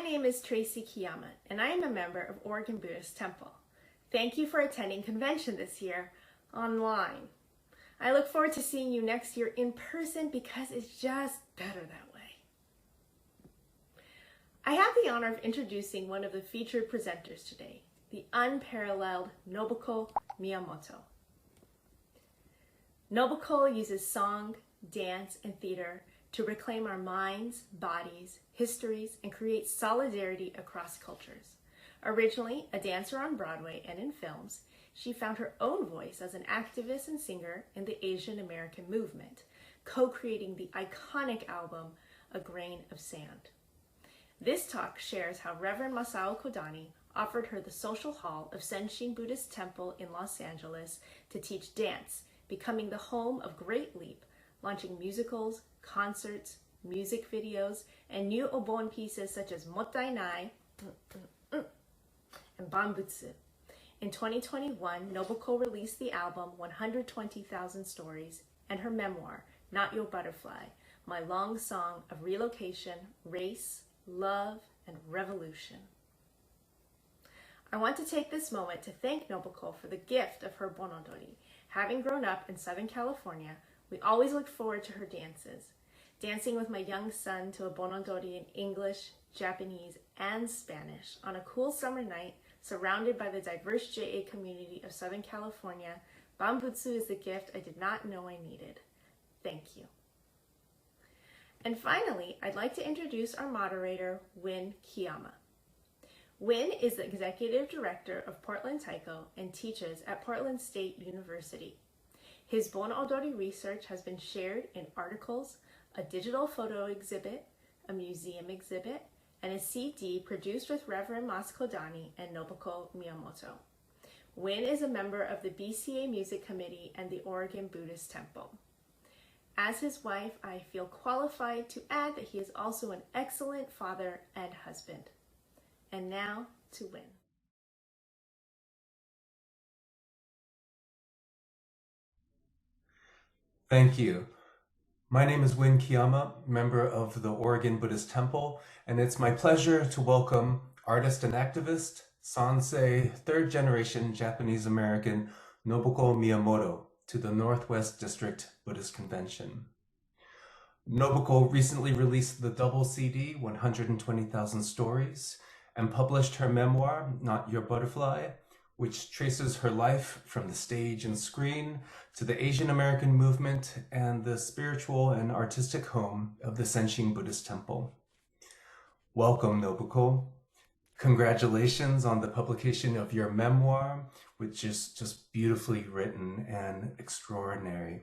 name is Tracy Kiyama, and I am a member of Oregon Buddhist Temple. Thank you for attending convention this year online. I look forward to seeing you next year in person because it's just better that way. I have the honor of introducing one of the featured presenters today, the unparalleled Nobuko Miyamoto. Nobuko uses song, dance, and theater to reclaim our minds, bodies, histories, and create solidarity across cultures. Originally a dancer on Broadway and in films, she found her own voice as an activist and singer in the Asian American movement, co-creating the iconic album, A Grain of Sand. This talk shares how Reverend Masao Kodani offered her the social hall of Senshin Buddhist Temple in Los Angeles to teach dance, becoming the home of Great Leap, launching musicals, concerts, music videos, and new Obon pieces such as Mottai Nai and Bambutsu. In 2021, Nobuko released the album 120,000 Stories and her memoir, Not Your Butterfly, my long song of relocation, race, love, and revolution. I want to take this moment to thank Nobuko for the gift of her Bonodori. Having grown up in Southern California, we always looked forward to her dances. Dancing with my young son to a Bonodori in English, Japanese, and Spanish on a cool summer night surrounded by the diverse JA community of Southern California, Bambutsu is the gift I did not know I needed. Thank you. And finally, I'd like to introduce our moderator, Wynn Kiyama. Wynn is the Executive Director of Portland Taiko and teaches at Portland State University. His Bonodori research has been shared in articles, a digital photo exhibit, a museum exhibit, and a CD produced with Reverend Mas Kodani and Nobuko Miyamoto. Wynn is a member of the BCA Music Committee and the Oregon Buddhist Temple. As his wife, I feel qualified to add that he is also an excellent father and husband. And now to Wynn. Thank you. My name is Wynn Kiyama, member of the Oregon Buddhist Temple, and it's my pleasure to welcome artist and activist, Sansei, third-generation Japanese-American Nobuko Miyamoto to the Northwest District Buddhist Convention. Nobuko recently released the double CD, 120,000 Stories, and published her memoir, Not Your Butterfly, which traces her life from the stage and screen to the Asian American movement and the spiritual and artistic home of the Senshin Buddhist Temple. Welcome, Nobuko. Congratulations on the publication of your memoir, which is just beautifully written and extraordinary.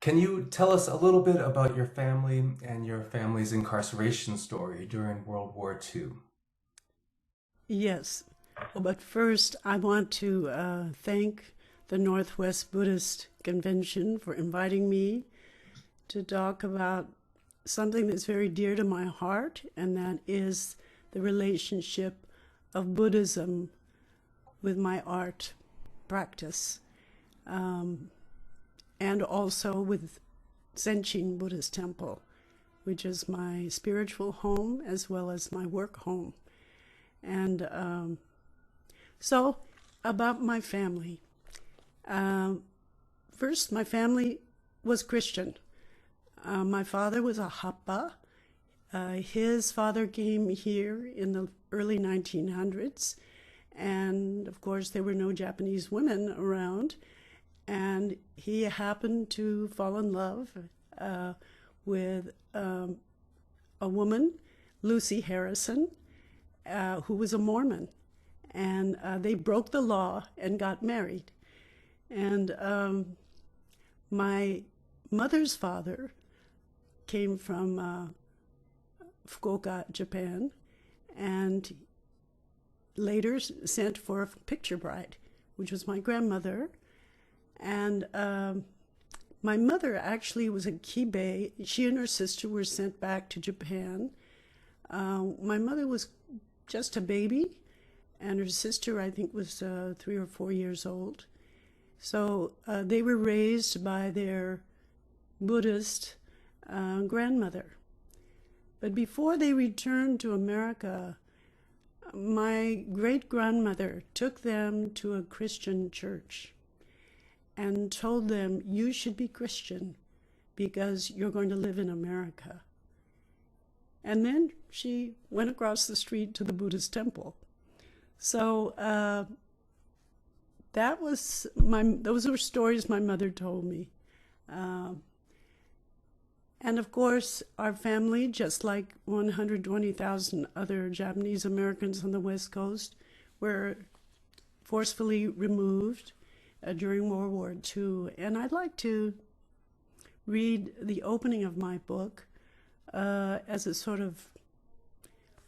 Can you tell us a little bit about your family and your family's incarceration story during World War II? Yes. Well, but first, I want to thank the Northwest Buddhist Convention for inviting me to talk about something that's very dear to my heart, and that is the relationship of Buddhism with my art practice, and also with Senshin Buddhist Temple, which is my spiritual home as well as my work home. And so, about my family. First, my family was Christian. My father was a Hapa. His father came here in the early 1900s, and of course there were no Japanese women around, and he happened to fall in love with a woman, Lucy Harrison, who was a Mormon. And they broke the law and got married. And my mother's father came from Fukuoka, Japan, and later sent for a picture bride, which was my grandmother. And my mother actually was a Kibe. She and her sister were sent back to Japan. My mother was just a baby, and her sister, I think, was 3 or 4 years old. So they were raised by their Buddhist grandmother. But before they returned to America, my great-grandmother took them to a Christian church and told them, you should be Christian because you're going to live in America. And then she went across the street to the Buddhist temple. So those were stories my mother told me. And of course, our family, just like 120,000 other Japanese Americans on the West Coast, were forcefully removed during World War II. And I'd like to read the opening of my book as a sort of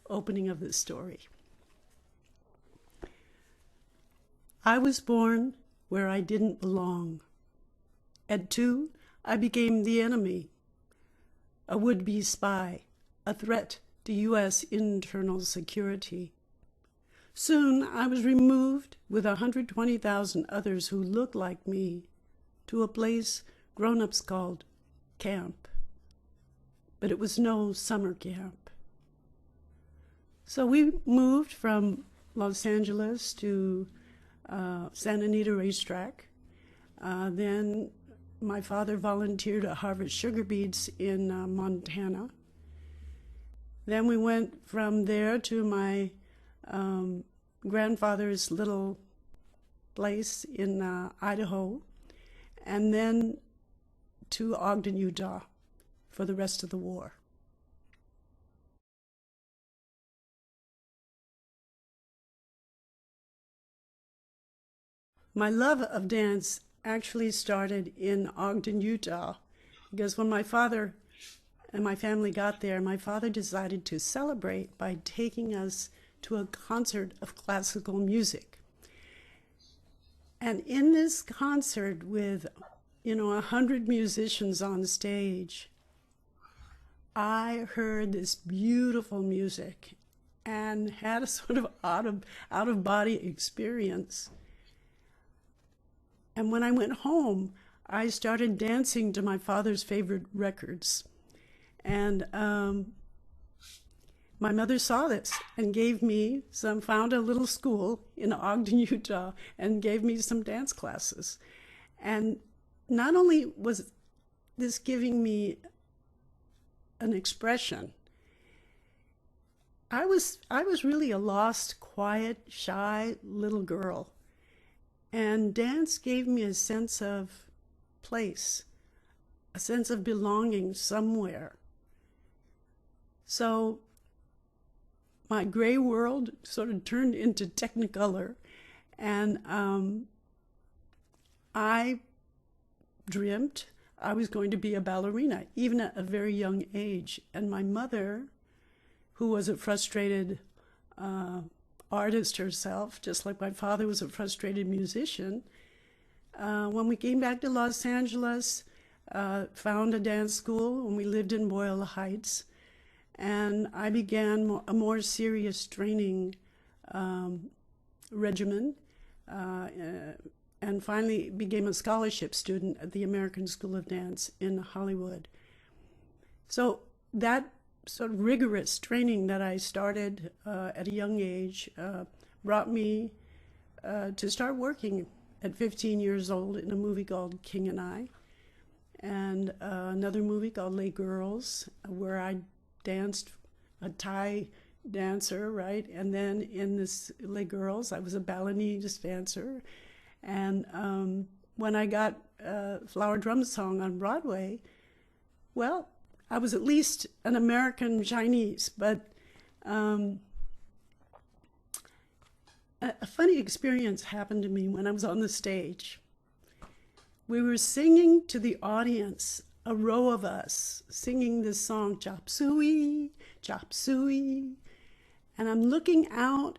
opening of the story. I was born where I didn't belong. At 2, I became the enemy, a would-be spy, a threat to U.S. internal security. Soon I was removed with 120,000 others who looked like me to a place grown-ups called camp. But it was no summer camp. So we moved from Los Angeles to Santa Anita Racetrack. Then my father volunteered to harvest sugar beets in Montana. Then we went from there to my grandfather's little place in Idaho, and then to Ogden, Utah for the rest of the war. My love of dance actually started in Ogden, Utah, because when my father and my family got there, my father decided to celebrate by taking us to a concert of classical music. And in this concert with, 100 musicians on stage, I heard this beautiful music and had a sort of out-of-body experience. And when I went home, I started dancing to my father's favorite records. And my mother saw this and found a little school in Ogden, Utah, and gave me some dance classes. And not only was this giving me an expression, I was really a lost, quiet, shy little girl. And dance gave me a sense of place, a sense of belonging somewhere. So my gray world sort of turned into technicolor, and I dreamt I was going to be a ballerina, even at a very young age. And my mother, who was a frustrated artist herself, just like my father was a frustrated musician, when we came back to Los Angeles, found a dance school when we lived in Boyle Heights, and I began a more serious training regimen, and finally became a scholarship student at the American School of Dance in Hollywood. So that sort of rigorous training that I started at a young age brought me to start working at 15 years old in a movie called King and I, and another movie called Les Girls, where I danced a Thai dancer, right? And then in this Les Girls, I was a Balinese dancer. And when I got Flower Drum Song on Broadway, well, I was at least an American Chinese, but a funny experience happened to me when I was on the stage. We were singing to the audience, a row of us, singing this song, Chop Suey, Chop Suey. And I'm looking out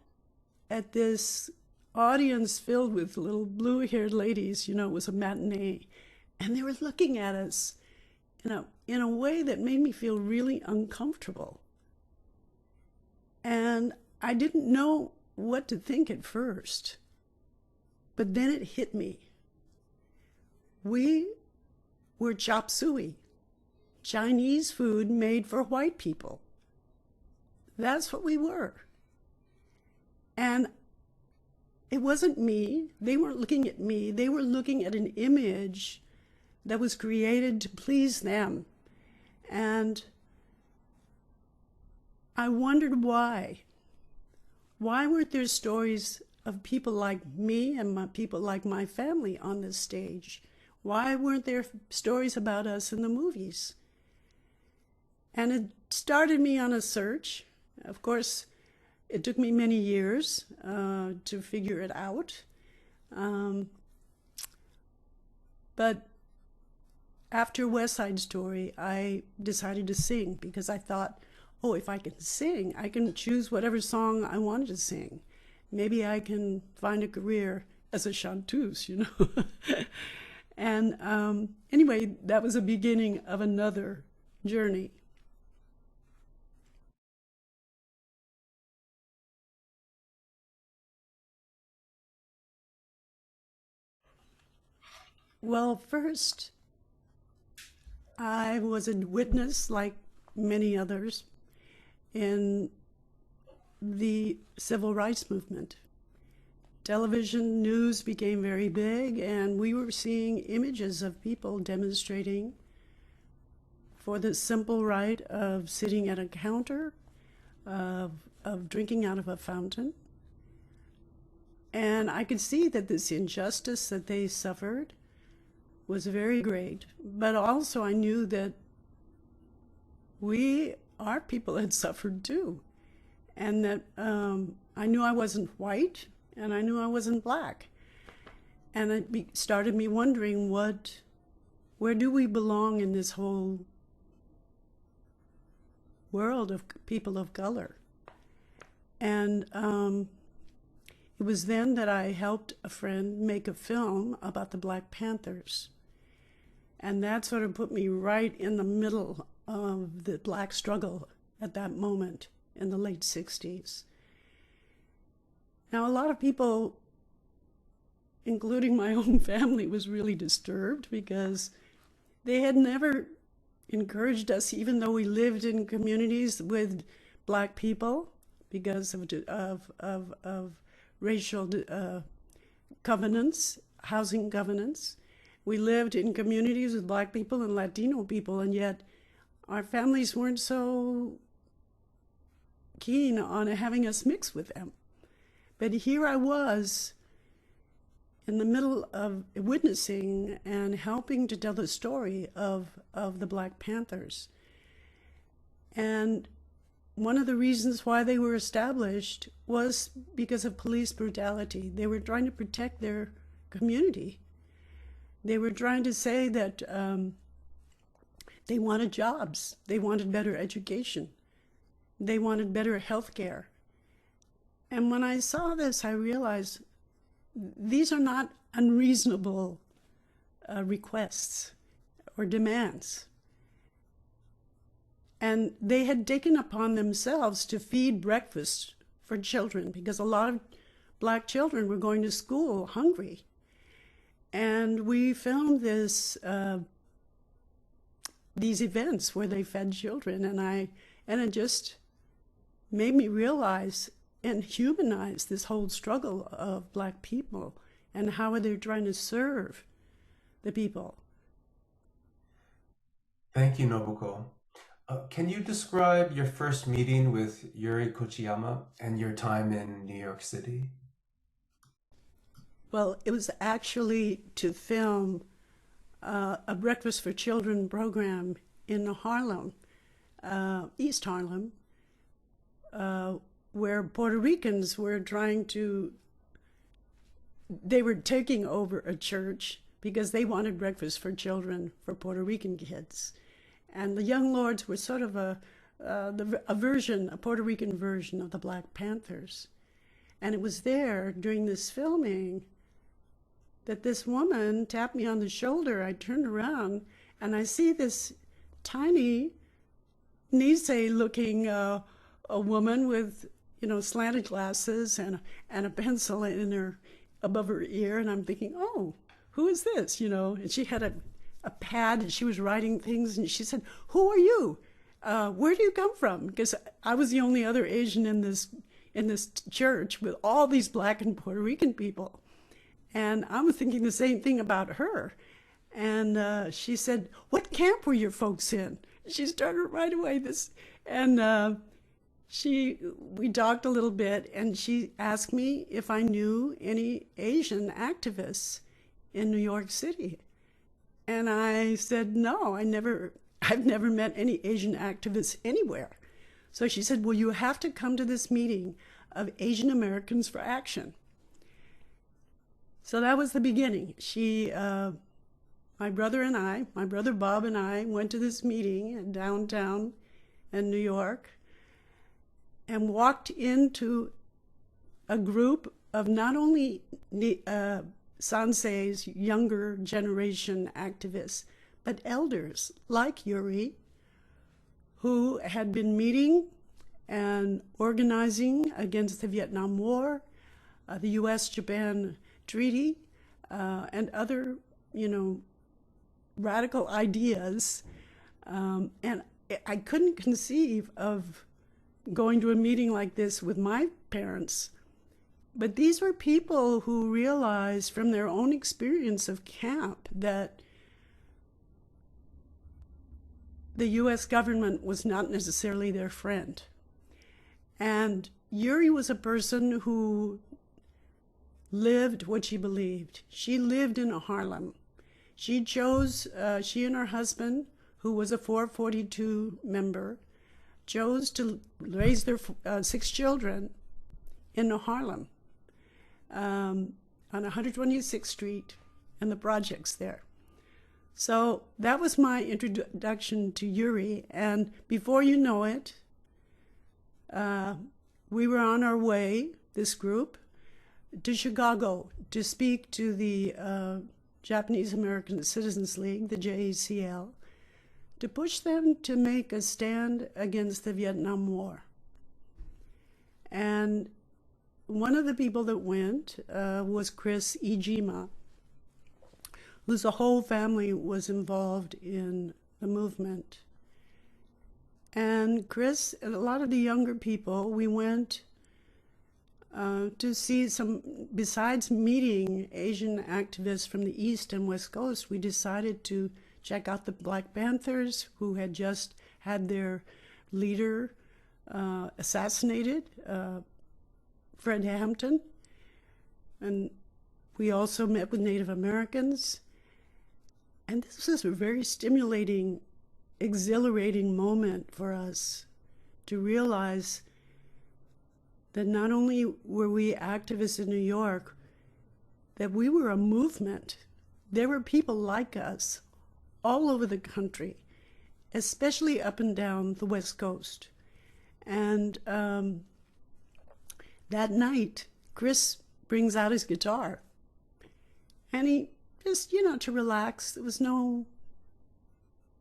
at this audience filled with little blue-haired ladies. It was a matinee. And they were looking at us in a way that made me feel really uncomfortable. And I didn't know what to think at first. But then it hit me. We were chop suey, Chinese food made for white people. That's what we were. And it wasn't me. They weren't looking at me. They were looking at an image that was created to please them. And I wondered why. Why weren't there stories of people like me and people like my family on this stage? Why weren't there stories about us in the movies? And it started me on a search. Of course, it took me many years to figure it out. But after West Side Story, I decided to sing because I thought, oh, if I can sing, I can choose whatever song I wanted to sing. Maybe I can find a career as a chanteuse, you know. And anyway, that was the beginning of another journey. Well, first, I was a witness, like many others, in the civil rights movement. Television news became very big, and we were seeing images of people demonstrating for the simple right of sitting at a counter, of drinking out of a fountain. And I could see that this injustice that they suffered was very great, but also I knew that our people had suffered too, and that I knew I wasn't white, and I knew I wasn't black, and it started me wondering where do we belong in this whole world of people of color? And it was then that I helped a friend make a film about the Black Panthers. And that sort of put me right in the middle of the black struggle at that moment in the late 60s. Now, a lot of people, including my own family, was really disturbed because they had never encouraged us, even though we lived in communities with black people, because of racial covenants, housing covenants. We lived in communities with black people and Latino people, and yet our families weren't so keen on having us mix with them. But here I was in the middle of witnessing and helping to tell the story of the Black Panthers. And one of the reasons why they were established was because of police brutality. They were trying to protect their community. They were trying to say that they wanted jobs, they wanted better education, they wanted better health care. And when I saw this, I realized these are not unreasonable requests or demands. And they had taken upon themselves to feed breakfast for children because a lot of black children were going to school hungry. And we filmed these events where they fed children, and it just made me realize and humanize this whole struggle of black people and how they're trying to serve the people. Thank you, Nobuko. Can you describe your first meeting with Yuri Kochiyama and your time in New York City? Well, it was actually to film a Breakfast for Children program in Harlem, East Harlem, where Puerto Ricans were they were taking over a church because they wanted breakfast for children for Puerto Rican kids. And the Young Lords were sort of a Puerto Rican version of the Black Panthers. And it was there during this filming that this woman tapped me on the shoulder. I turned around and I see this tiny Nisei-looking a woman with, slanted glasses and a pencil above her ear. And I'm thinking, oh, who is this? And she had a pad and she was writing things, and she said, "Who are you?" where do you come from? Because I was the only other Asian in this church with all these Black and Puerto Rican people. And I was thinking the same thing about her. And she said, what camp were your folks in? She started right away we talked a little bit, and she asked me if I knew any Asian activists in New York City. And I said, no, I've never met any Asian activists anywhere. So she said, well, you have to come to this meeting of Asian Americans for Action. So that was the beginning. My brother Bob and I went to this meeting in downtown in New York and walked into a group of not only Sansei's younger generation activists, but elders like Yuri, who had been meeting and organizing against the Vietnam War, the U.S.-Japan Treaty, and other, radical ideas. And I couldn't conceive of going to a meeting like this with my parents. But these were people who realized from their own experience of camp that the U.S. government was not necessarily their friend. And Yuri was a person who lived what she believed. She lived in Harlem. She and her husband, who was a 442 member, chose to raise their 6 children in Harlem, on 126th Street and the projects there. So that was my introduction to Yuri. And before you know it, we were on our way, this group, to Chicago to speak to the Japanese American Citizens League, the JACL, to push them to make a stand against the Vietnam War. And one of the people that went was Chris Ijima, whose whole family was involved in the movement. And Chris and a lot of the younger people, we went to see besides meeting Asian activists from the East and West Coast, we decided to check out the Black Panthers, who had just had their leader assassinated, Fred Hampton. And we also met with Native Americans. And this was a very stimulating, exhilarating moment for us to realize that not only were we activists in New York, that we were a movement. There were people like us all over the country, especially up and down the West Coast. And that night, Chris brings out his guitar. And he just, to relax. There was no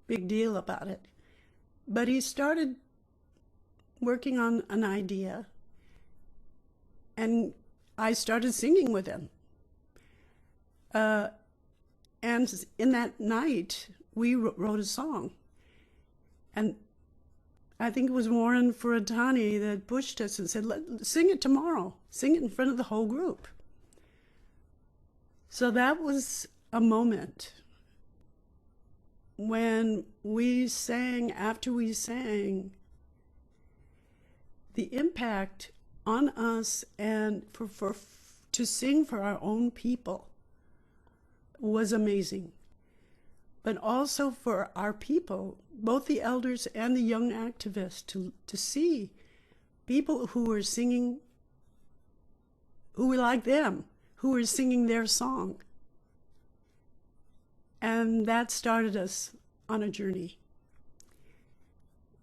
big deal about it. But he started working on an idea. And I started singing with him. And in that night, we wrote a song. And I think it was Warren Furatani that pushed us and said, sing it tomorrow. Sing it in front of the whole group. So that was a moment when we sang, after we sang, the impact on us and to sing for our own people was amazing. But also for our people, both the elders and the young activists, to see people who were singing, who were like them, who were singing their song. And that started us on a journey.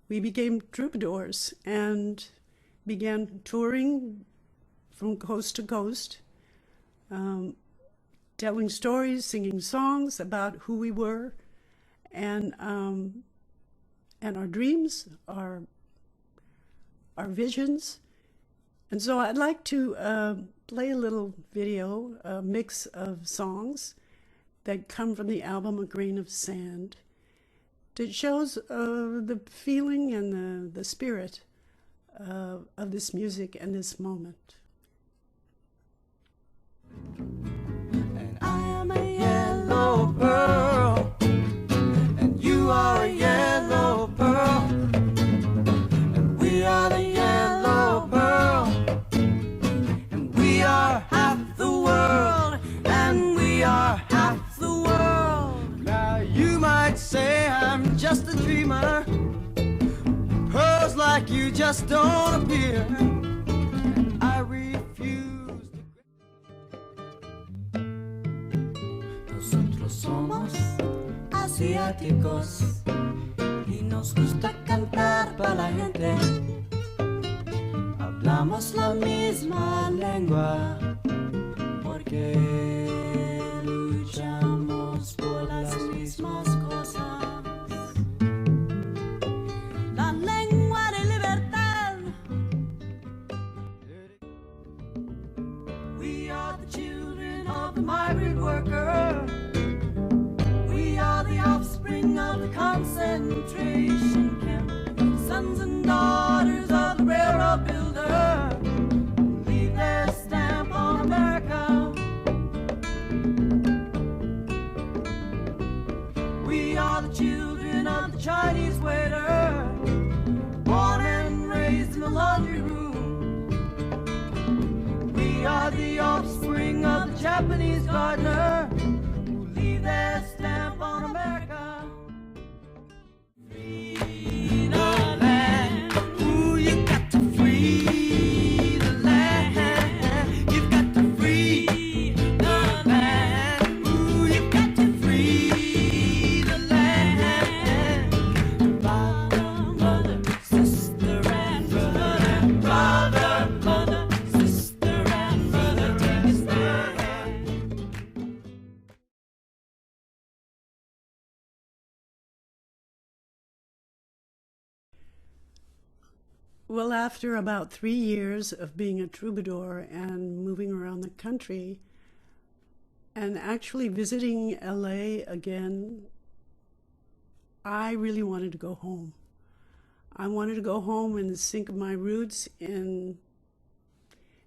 We became troubadours and began touring from coast to coast, telling stories, singing songs about who we were, and our dreams, our visions. And so I'd like to play a little video, a mix of songs that come from the album A Grain of Sand. that shows the feeling and the spirit of this music and this moment. And I am a yellow pearl, and you are a yellow pearl, and we are the yellow pearl, and we are half the world, and we are half the world. Now you might say I'm just a dreamer, pearls like you just don't appear. I refuse to... Nosotros somos asiáticos y nos gusta cantar para la gente. Hablamos la misma lengua porque luchamos por las mismas cosas. La lengua de libertad. We are the children of the migrant worker. We are the offspring of the concentration camp, sons and daughters of the railroad builder, who leave their stamp on America. We are the children of the Chinese waiter, born and raised in the laundry room. We are the offspring of the Japanese gardener, who leave their stamp on America. Free the land. Ooh, you got to free the land. You've got to free the land. Ooh, you got to free the land. Father, mother, sister, and brother. Father, mother, sister, and brother. Take a stand. Well, after about 3 years of being a troubadour and moving around the country and actually visiting LA again, I really wanted to go home. I wanted to go home and sink my roots in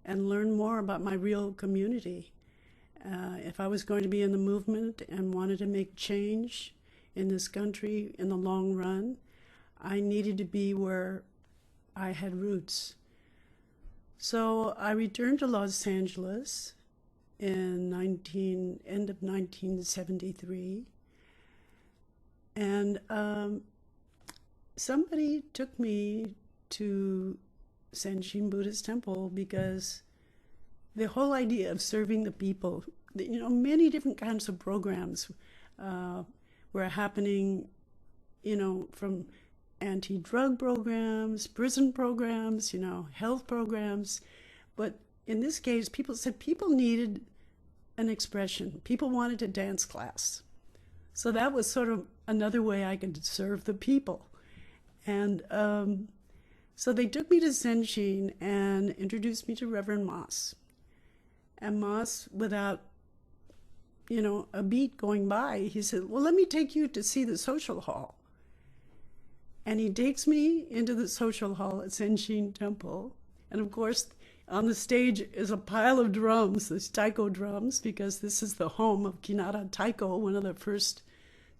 and learn more about my real community. If I was going to be in the movement and wanted to make change in this country in the long run, I needed to be where I had roots. So I returned to Los Angeles in end of 1973, and somebody took me to Senshin Buddhist Temple because the whole idea of serving the people, many different kinds of programs were happening, from anti-drug programs, prison programs, health programs. But in this case, people said people needed an expression. People wanted a dance class. So that was sort of another way I could serve the people. And so they took me to Senshin and introduced me to Reverend Moss. And Moss, without, a beat going by, he said, well, let me take you to see the social hall. And he takes me into the social hall at Senshin Temple. And of course, on the stage is a pile of drums, these taiko drums, because this is the home of Kinara Taiko, one of the first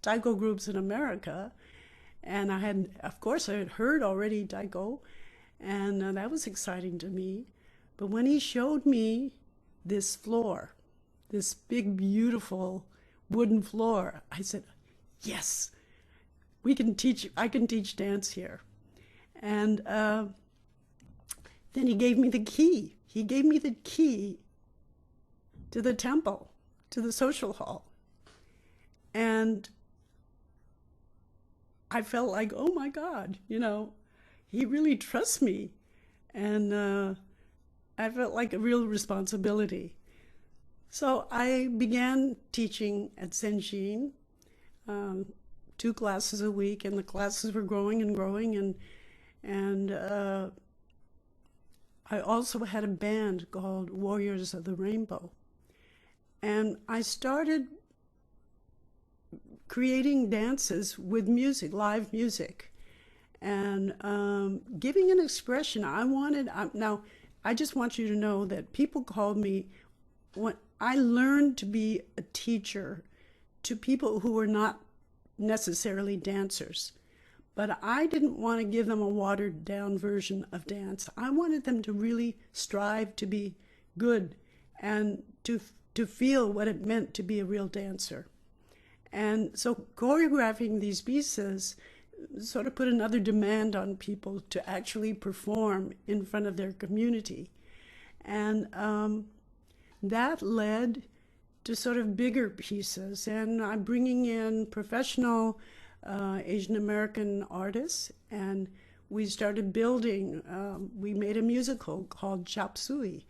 taiko groups in America. And I had heard already taiko, and that was exciting to me. But when he showed me this floor, this big, beautiful wooden floor, I said, yes, I can teach dance here. And then he gave me the key. He gave me the key to the temple, to the social hall. And I felt like, oh my God, he really trusts me. And I felt like a real responsibility. So I began teaching at Senshin, 2 classes a week, and the classes were growing and growing. And I also had a band called Warriors of the Rainbow. And I started creating dances with music, live music, and giving an expression. Now, I just want you to know that people called me, when I learned to be a teacher to people who were not necessarily dancers. But I didn't want to give them a watered down version of dance. I wanted them to really strive to be good and to feel what it meant to be a real dancer. And so choreographing these pieces sort of put another demand on people to actually perform in front of their community. And that led to sort of bigger pieces. And I'm bringing in professional Asian American artists, and we started building. We made a musical called Chop Suey,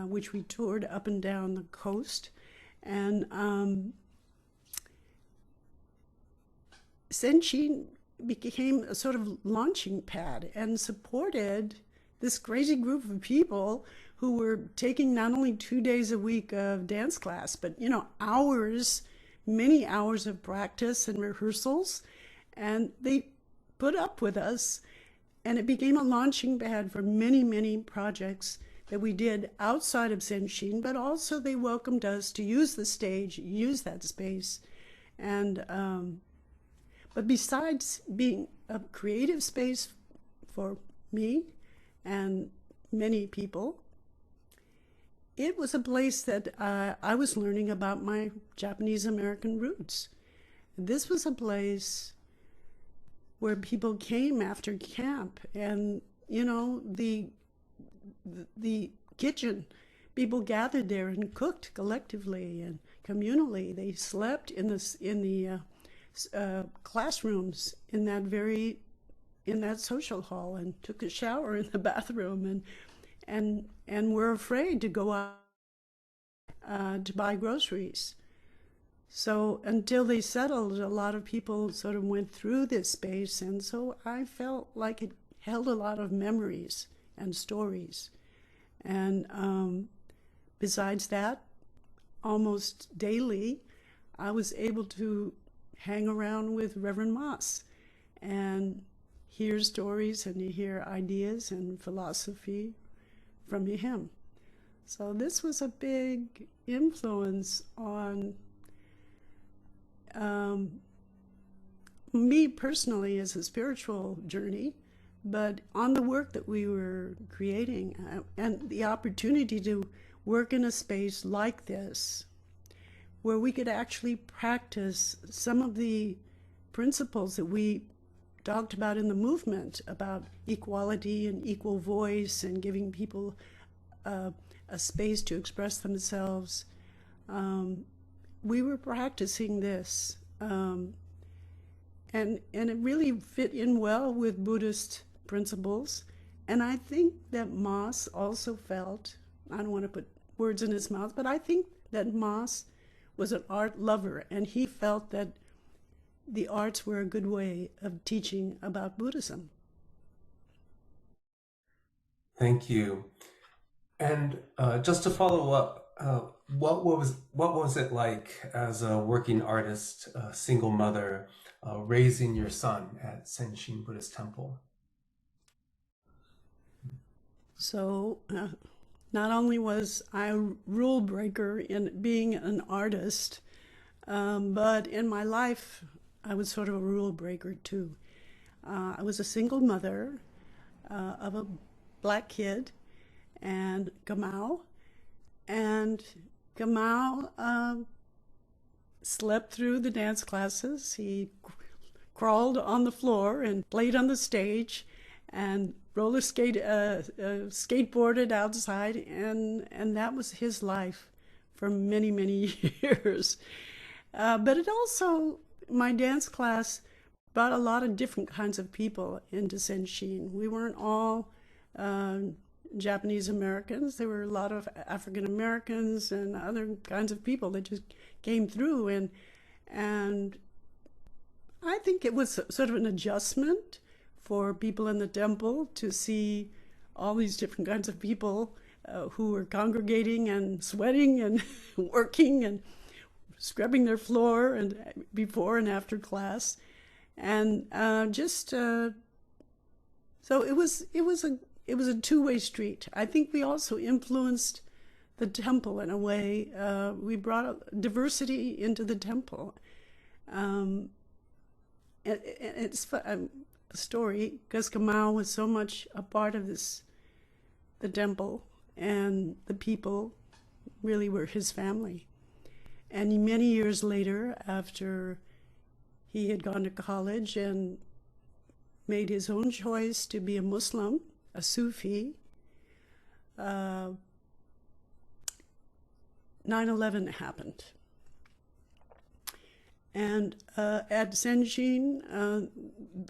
which we toured up and down the coast. And Senshin became a sort of launching pad and supported this crazy group of people who were taking not only 2 days a week of dance class, but, you know, hours, many hours of practice and rehearsals. And they put up with us, and it became a launching pad for many, many projects that we did outside of Senshin, but also they welcomed us to use the stage, use that space. And but besides being a creative space for me and many people, it was a place that I was learning about my Japanese American roots. This was a place where people came after camp, and, you know, the kitchen, people gathered there and cooked collectively and communally. They slept in the classrooms in that social hall, and took a shower in the bathroom, and were afraid to go out to buy groceries. So until they settled, a lot of people sort of went through this space, and so I felt like it held a lot of memories and stories. And besides that, almost daily, I was able to hang around with Reverend Moss and hear stories and hear ideas and philosophy from him. So this was a big influence on me personally as a spiritual journey, but on the work that we were creating, and the opportunity to work in a space like this, where we could actually practice some of the principles that we talked about in the movement, about equality and equal voice and giving people a space to express themselves. We were practicing this, and it really fit in well with Buddhist principles. And I think that Moss also felt, I don't want to put words in his mouth, but I think that Moss was an art lover, and he felt that the arts were a good way of teaching about Buddhism. Thank you. And just to follow up, what was it like as a working artist, a single mother, raising your son at Senshin Buddhist Temple? So not only was I a rule breaker in being an artist, but in my life, I was sort of a rule breaker too. I was a single mother of a black kid, and Kamau. And Kamau slept through the dance classes. He crawled on the floor and played on the stage and skateboarded outside, and that was his life for many, many years. But it also, my dance class brought a lot of different kinds of people into Senshin. We weren't all Japanese Americans. There were a lot of African Americans and other kinds of people that just came through, and I think it was sort of an adjustment for people in the temple to see all these different kinds of people who were congregating and sweating and working and scrubbing their floor and before and after class, and so it was a two-way street. I think we also influenced the temple in a way. We brought diversity into the temple. It's a story because Kamau was so much a part of the temple, and the people really were his family. And many years later, after he had gone to college and made his own choice to be a Muslim, a Sufi, 9/11 happened. And at Senjin,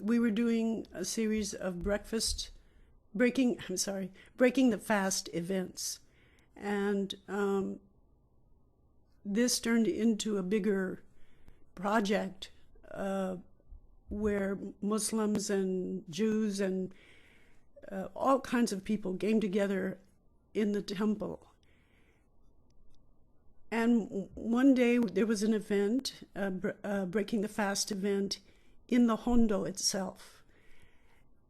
we were doing a series of breaking the fast events. And this turned into a bigger project where Muslims and Jews and all kinds of people came together in the temple. And one day there was an event, breaking the fast event, in the Hondo itself.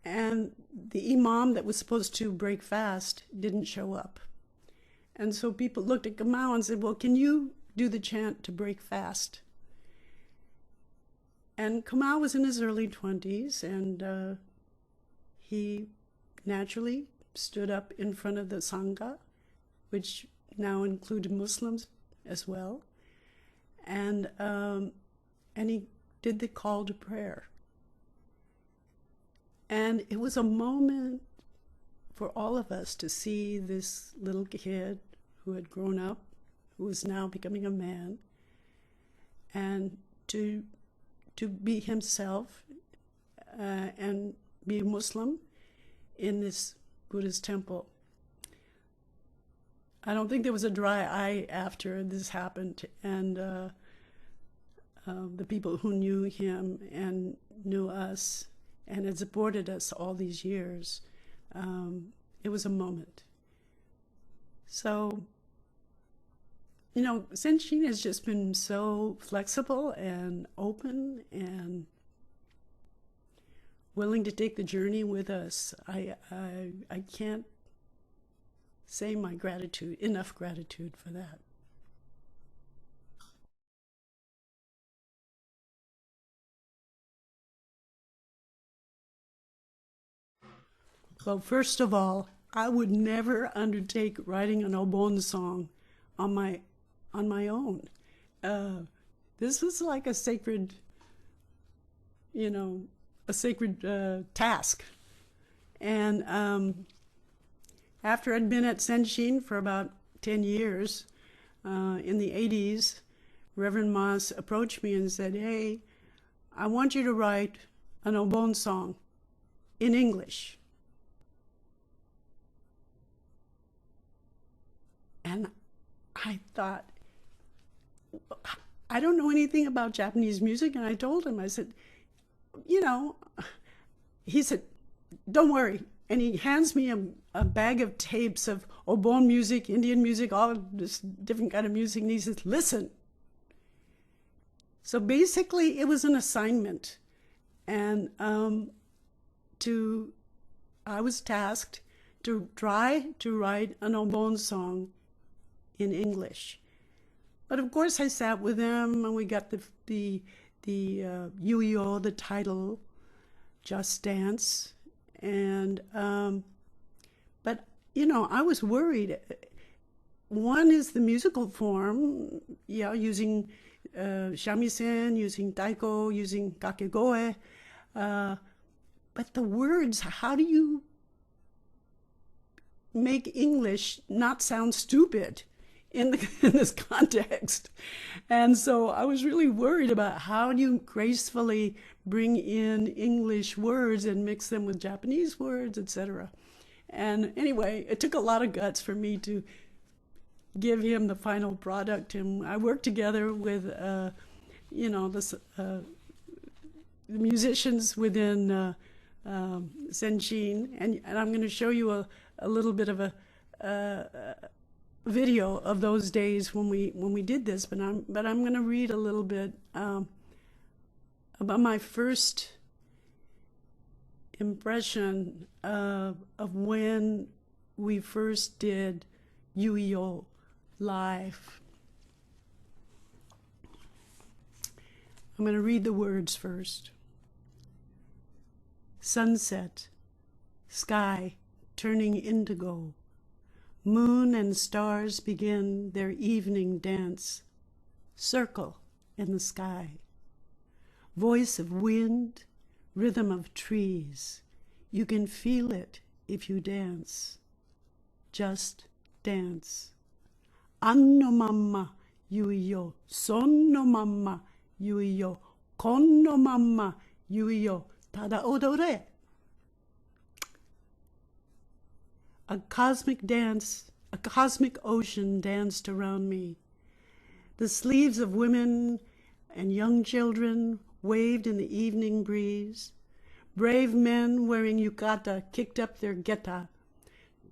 And the imam that was supposed to break fast didn't show up. And so people looked at Kamau and said, well, can you do the chant to break fast? And Kamau was in his early 20s, and he naturally stood up in front of the Sangha, which now included Muslims as well, and he did the call to prayer. And it was a moment for all of us to see this little kid who had grown up, who was now becoming a man, and to be himself and be a Muslim in this Buddhist temple. I don't think there was a dry eye after this happened, and the people who knew him and knew us and had supported us all these years, it was a moment. So, Senjin has just been so flexible and open and willing to take the journey with us. I can't say enough gratitude for that. Well, first of all, I would never undertake writing an Obon song on my own. This was like a sacred, task. And after I'd been at Senjin for about 10 years, in the 80s, Reverend Mas approached me and said, hey, I want you to write an Obon song in English. And I thought, I don't know anything about Japanese music. And I told him, I said, he said, don't worry. And he hands me a bag of tapes of Obon music, Indian music, all this different kind of music. And he says, listen. So basically it was an assignment. And I was tasked to try to write an Obon song in English. But of course I sat with him and we got the Yuyo, the title, Just Dance. And, but, I was worried. One is the musical form, using shamisen, using taiko, using kakegoe. But the words, how do you make English not sound stupid in this context? And so I was really worried about how do you gracefully bring in English words and mix them with Japanese words, etc. And anyway, it took a lot of guts for me to give him the final product. And I worked together with, the musicians within Senjin. And I'm going to show you a little bit of video of those days when we did this, but I'm going to read a little bit about my first impression of when we first did Yuyo live. I'm going to read the words first. Sunset, sky turning indigo, moon and stars begin their evening dance, circle in the sky. Voice of wind, rhythm of trees, you can feel it if you dance. Just dance. Anno mamma yuiyo, sonno mamma yuiyo, konno mamma yuiyo, tada odore. A cosmic dance, a cosmic ocean danced around me. The sleeves of women and young children waved in the evening breeze. Brave men wearing yukata kicked up their geta.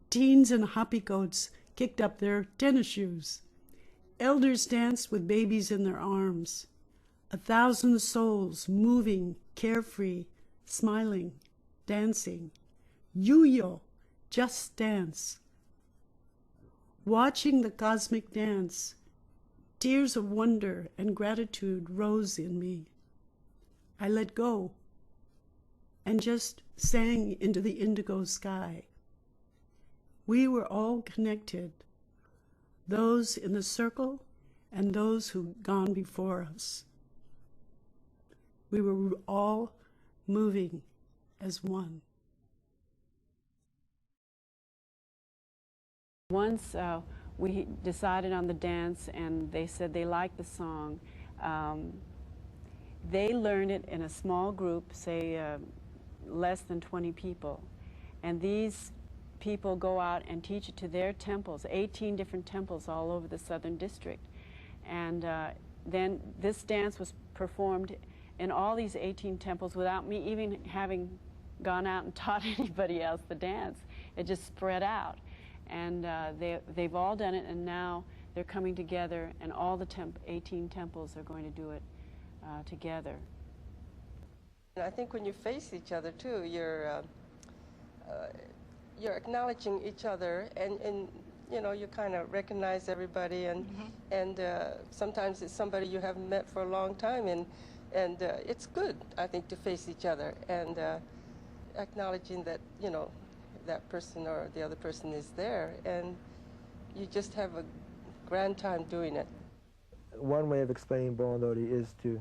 Teens in happy coats kicked up their tennis shoes. Elders danced with babies in their arms. 1,000 souls moving, carefree, smiling, dancing. Yuyo, just dance. Watching the cosmic dance, tears of wonder and gratitude rose in me. I let go and just sang into the indigo sky. We were all connected, those in the circle and those who'd gone before us. We were all moving as one. Once we decided on the dance and they said they liked the song, they learned it in a small group, say less than 20 people. And these people go out and teach it to their temples, 18 different temples all over the Southern District. And then this dance was performed in all these 18 temples without me even having gone out and taught anybody else the dance. It just spread out. And they've all done it, and now they're coming together, and all the 18 temples are going to do it together. I think when you face each other too, you're acknowledging each other, and you know, you kind of recognize everybody, and sometimes it's somebody you haven't met for a long time, and it's good, I think, to face each other and acknowledging that, you know, that person or the other person is there, and you just have a grand time doing it. One way of explaining Bondori is to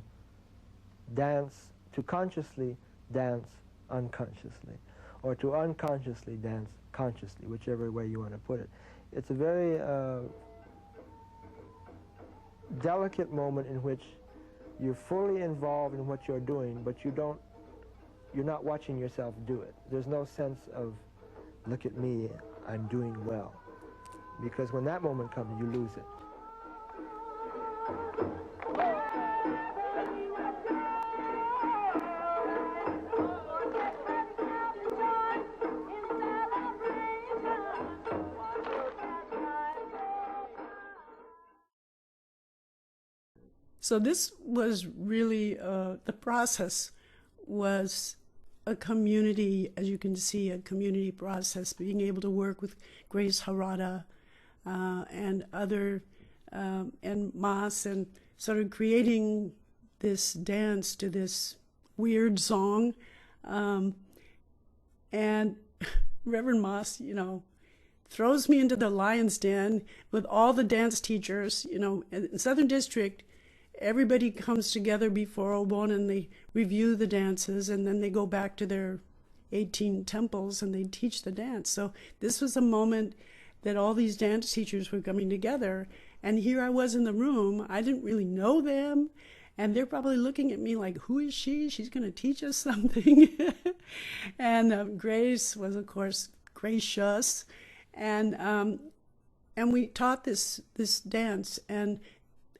dance, to consciously dance unconsciously, or to unconsciously dance consciously, whichever way you want to put it. It's a very delicate moment in which you're fully involved in what you're doing, but you're not watching yourself do it. There's no sense of, look at me, I'm doing well. Because when that moment comes, you lose it. So this was really, the process was a community, as you can see, a community process, being able to work with Grace Harada and other, and Mas, and sort of creating this dance to this weird song. And Reverend Mas, you know, throws me into the lion's den with all the dance teachers, you know, in Southern District. Everybody comes together before Obon and they review the dances, and then they go back to their 18 temples and they teach the dance. So this was a moment that all these dance teachers were coming together, and here I was in the room. I didn't really know them, and they're probably looking at me like, who is she? She's going to teach us something. And Grace was, of course, gracious, and we taught this dance. And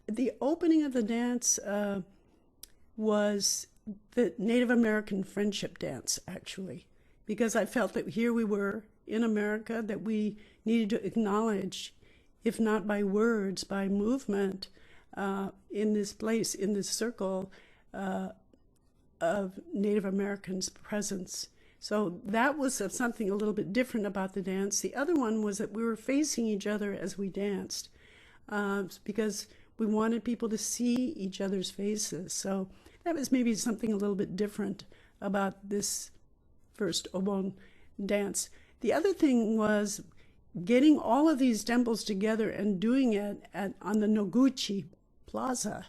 the opening of the dance was the Native American friendship dance, actually, because I felt that here we were in America, that we needed to acknowledge if not by words, by movement, in this place, in this circle of Native Americans' presence. So that was something a little bit different about the dance. The other one was that we were facing each other as we danced, because we wanted people to see each other's faces. So that was maybe something a little bit different about this first Obon dance. The other thing was getting all of these temples together and doing it on the Noguchi Plaza.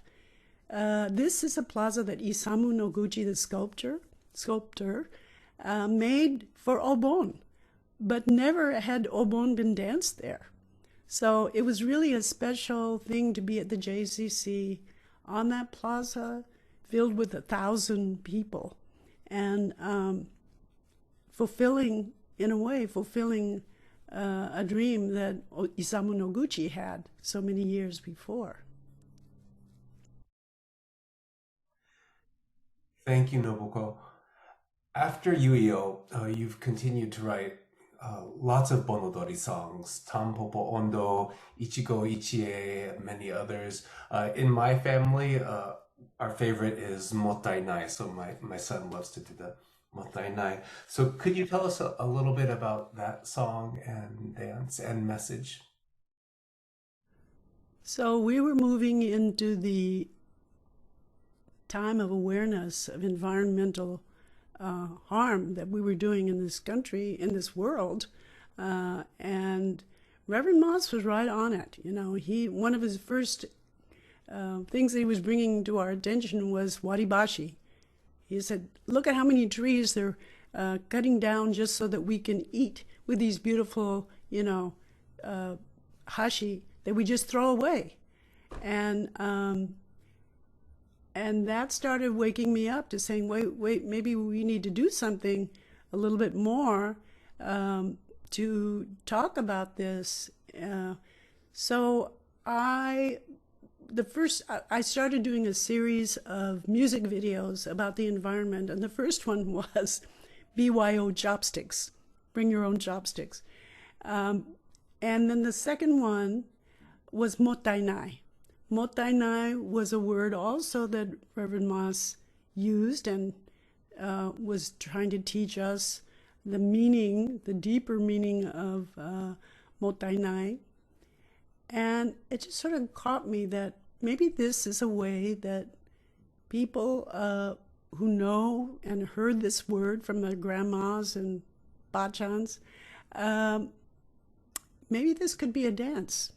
This is a plaza that Isamu Noguchi, the sculptor, made for Obon, but never had Obon been danced there. So it was really a special thing to be at the JCC on that plaza filled with 1,000 people, and fulfilling a dream that Isamu Noguchi had so many years before. Thank you, Nobuko. After Yuio, you've continued to write lots of Bonodori songs, Tampopo Ondo, Ichigo Ichie, and many others. In my family, our favorite is Motai Nai, so my son loves to do the Motai Nai. So could you tell us a little bit about that song and dance and message? So we were moving into the time of awareness of environmental harm that we were doing in this country, in this world, and Reverend Moss was right on it. You know, one of his first things that he was bringing to our attention was waribashi. He said, look at how many trees they're cutting down just so that we can eat with these beautiful, hashi that we just throw away. And that started waking me up to saying, wait, maybe we need to do something a little bit more to talk about this. So I started doing a series of music videos about the environment, and the first one was BYO chopsticks, bring your own chopsticks. And then the second one was Motai Nai. Motai Nai was a word also that Reverend Moss used and was trying to teach us the meaning, the deeper meaning of Motai Nai. And it just sort of caught me that maybe this is a way that people who know and heard this word from their grandmas and bachans, maybe this could be a dance.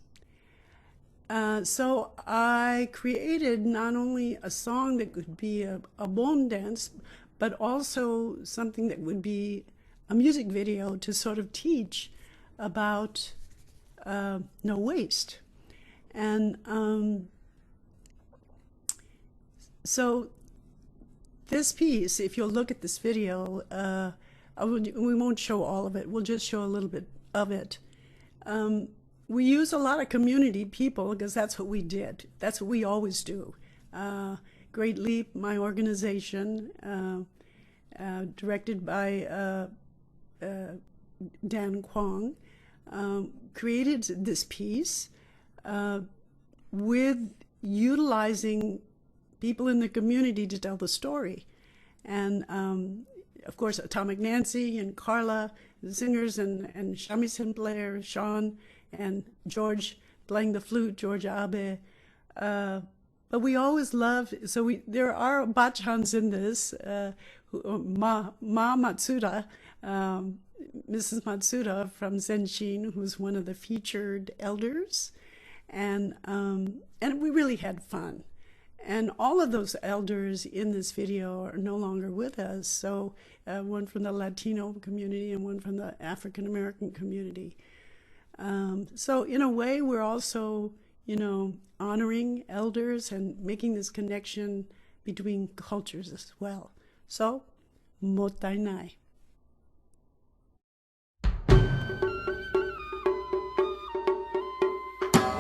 So I created not only a song that could be a bon dance, but also something that would be a music video to sort of teach about no waste. And so this piece, if you'll look at this video, we won't show all of it, we'll just show a little bit of it. We use a lot of community people because that's what we did. That's what we always do. Great Leap, my organization, directed by Dan Kwong, created this piece with utilizing people in the community to tell the story. And of course, Atomic Nancy and Carla, the singers, and shamisen player, Sean, and George playing the flute, George Abe. But we always love, there are bachans in this, Ma Matsuda, Mrs. Matsuda from Zenshin, who's one of the featured elders. And we really had fun. And all of those elders in this video are no longer with us. So one from the Latino community and one from the African American community. So in a way, we're also, honoring elders and making this connection between cultures as well. So, Motai Nai.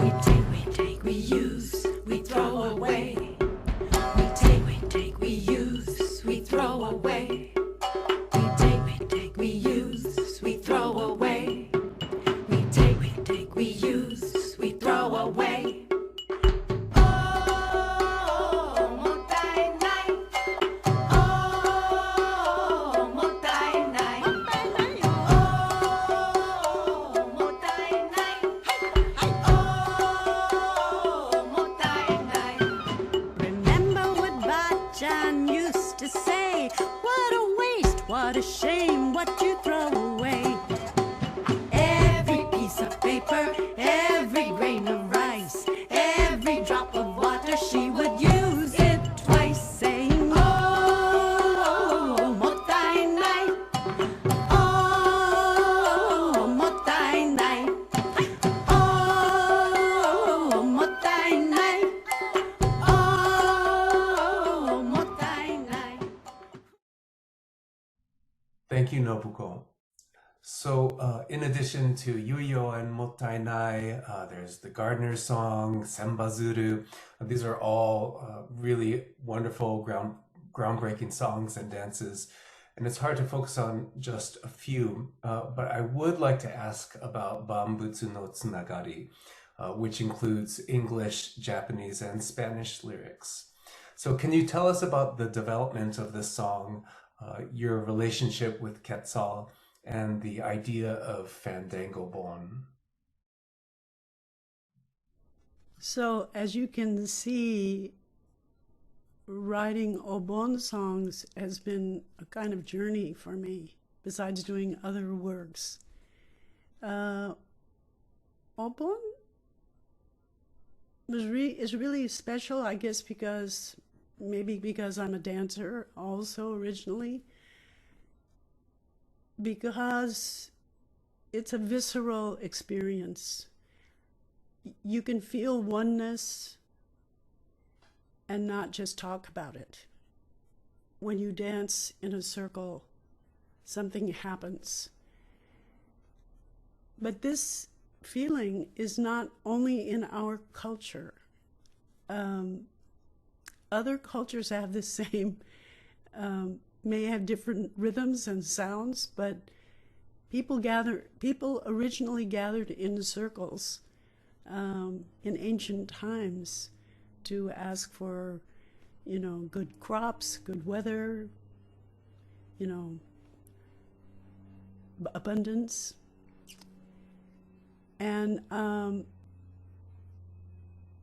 We take, we use, we throw away. We take, we use, we throw away. We take, we use, we throw away. We take, we use, we John used to say, what a waste, what a shame, what you throw away. Every piece of paper, every grain of rice, every drop of water, she would use it twice, saying, oh, motai nai, oh, motai nai, oh, motai nai, oh, motai nai. Thank you, Nobuko. So, in addition to Yuyo and Mottainai, there's the Gardener's Song, Sembazuru. These are all really wonderful, groundbreaking songs and dances. And it's hard to focus on just a few, but I would like to ask about Bambutsu no Tsunagari, which includes English, Japanese, and Spanish lyrics. So can you tell us about the development of this song, your relationship with Quetzal, and the idea of Fandango Bon? So, as you can see, writing Obon songs has been a kind of journey for me, besides doing other works. Obon is really special, I guess, because I'm a dancer also originally, because it's a visceral experience. You can feel oneness and not just talk about it. When you dance in a circle, something happens. But this feeling is not only in our culture. Other cultures have the same, may have different rhythms and sounds, but people originally gathered in circles in ancient times to ask for, good crops, good weather, abundance. And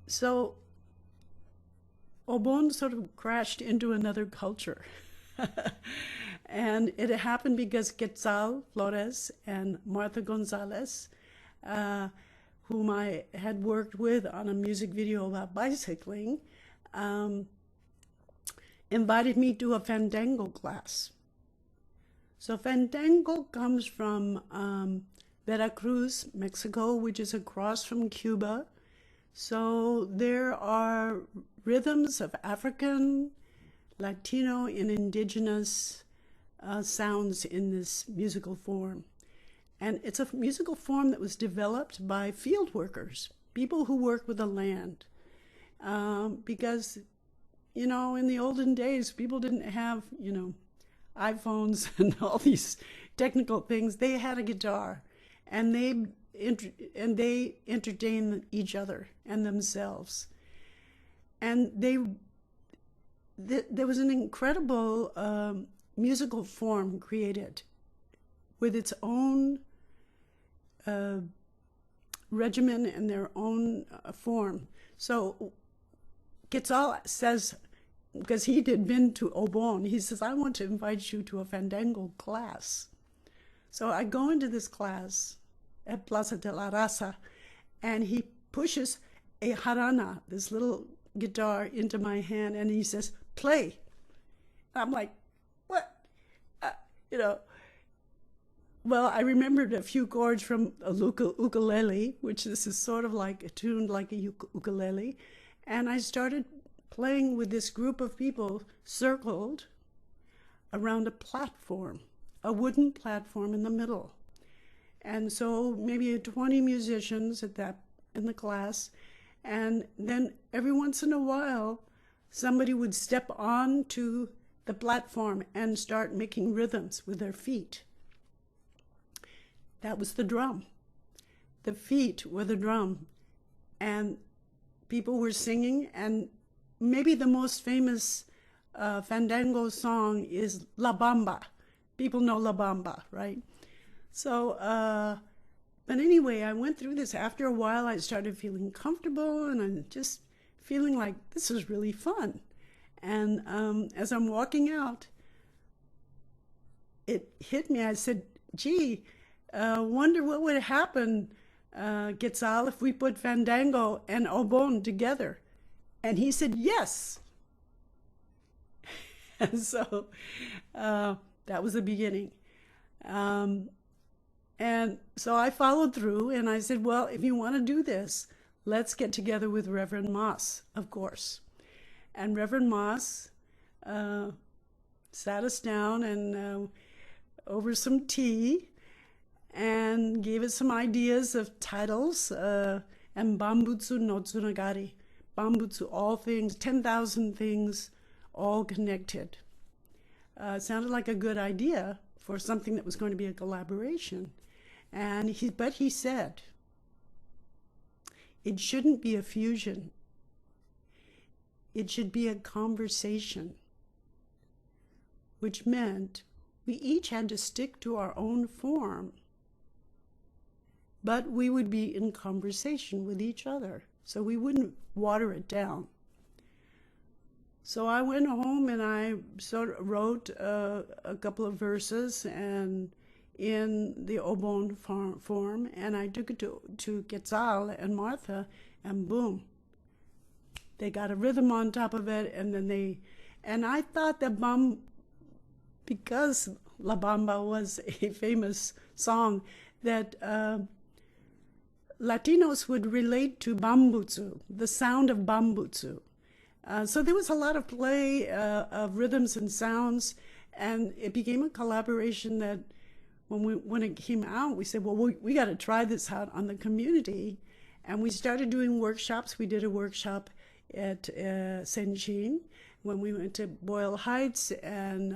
so Obon sort of crashed into another culture. And it happened because Quetzal Flores and Martha Gonzalez, whom I had worked with on a music video about bicycling, invited me to a Fandango class. So Fandango comes from Veracruz, Mexico, which is across from Cuba. So there are rhythms of African, Latino, and indigenous sounds in this musical form. And it's a musical form that was developed by field workers, people who work with the land. Because, in the olden days, people didn't have, iPhones and all these technical things. They had a guitar, and they entertained each other and themselves. And there was an incredible musical form created with its own regimen and their own form. So Quetzal says, because he had been to Obon, he says, I want to invite you to a Fandango class. So I go into this class at Plaza de la Raza, and he pushes a jarana, this little guitar, into my hand, and he says, play. I'm like, what? Well, I remembered a few chords from a ukulele, which this is sort of like tuned like a ukulele, and I started playing with this group of people circled around a platform, a wooden platform in the middle. And so maybe 20 musicians in the class, and then every once in a while, somebody would step onto the platform and start making rhythms with their feet. That was the drum. The feet were the drum. And people were singing, and maybe the most famous Fandango song is La Bamba. People know La Bamba, right? So, but anyway, I went through this. After a while, I started feeling comfortable, and I'm just feeling like this is really fun. And as I'm walking out, it hit me. I said, gee, wonder what would happen, Quetzal, if we put Fandango and Obon together. And he said, yes. And so that was the beginning. And so I followed through, and I said, well, if you want to do this, let's get together with Reverend Moss, of course. And Reverend Moss sat us down and over some tea and gave us some ideas of titles, and Bambutsu no Tsunagari. Bambutsu, all things, 10,000 things, all connected. Sounded like a good idea for something that was going to be a collaboration. But he said, it shouldn't be a fusion. It should be a conversation, which meant we each had to stick to our own form, but we would be in conversation with each other, so we wouldn't water it down. So I went home and I sort of wrote a couple of verses and in the Obon form, and I took it to Quetzal and Martha, and boom, they got a rhythm on top of it, and I thought that because La Bamba was a famous song, that Latinos would relate to bambutsu, the sound of bambutsu. So there was a lot of play of rhythms and sounds, and it became a collaboration that when it came out, we said, well, we got to try this out on the community. And we started doing workshops. We did a workshop at Senjin when we went to Boyle Heights and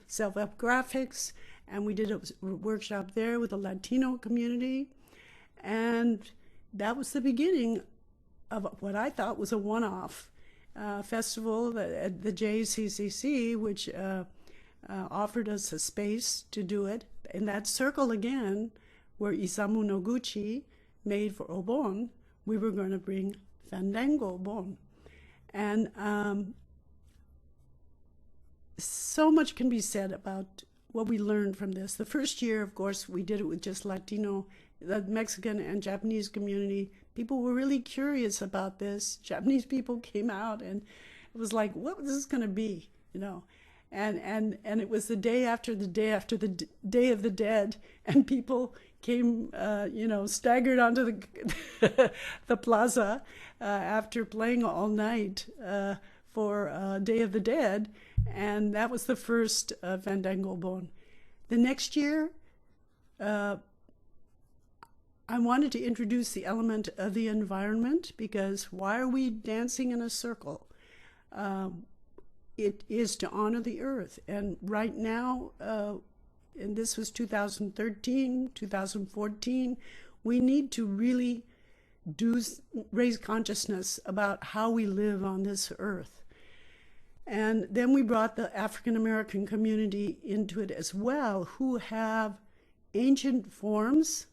self-help graphics. And we did a workshop there with the Latino community. And that was the beginning of what I thought was a one-off festival at the JCCC, which offered us a space to do it. In that circle again, where Isamu Noguchi made for Obon, we were going to bring Fandango Obon. And so much can be said about what we learned from this. The first year, of course, we did it with just Latino, the Mexican and Japanese community. People were really curious about this. Japanese people came out, and it was like, what is this going to be, you know? And it was the day after the Day of the Dead, and people came, staggered onto the plaza after playing all night for Day of the Dead, and that was the first Fandango Bon. The next year, I wanted to introduce the element of the environment, because why are we dancing in a circle? It is to honor the earth. And right now, and this was 2013, 2014, we need to really raise consciousness about how we live on this earth. And then we brought the African American community into it as well, who have ancient forms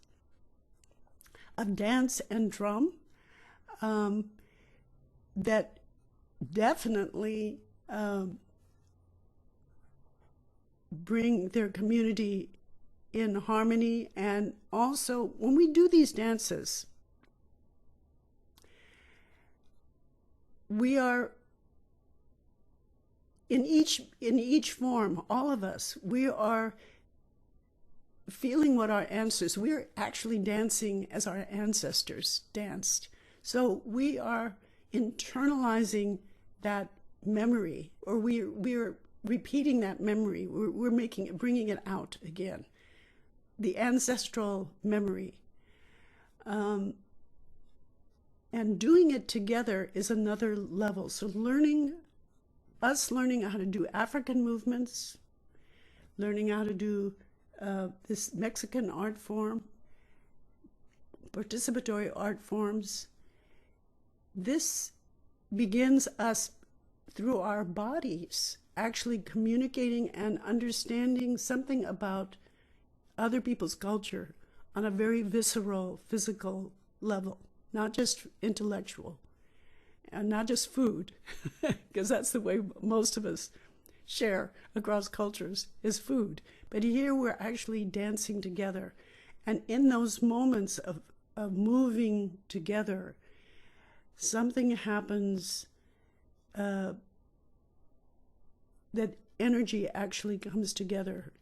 of dance and drum that definitely bring their community in harmony. And also, when we do these dances, we are in each form, all of us, we are feeling what our ancestors, we're actually dancing as our ancestors danced. So we are internalizing that memory, or we're repeating that memory. We're bringing it out again, the ancestral memory. And doing it together is another level. So learning how to do African movements, learning how to do this Mexican art form, participatory art forms. This begins us through our bodies, actually communicating and understanding something about other people's culture on a very visceral, physical level, not just intellectual. and not just food, because that's the way most of us share across cultures, is food. But here we're actually dancing together. And in those moments of moving together, something happens that energy actually comes together.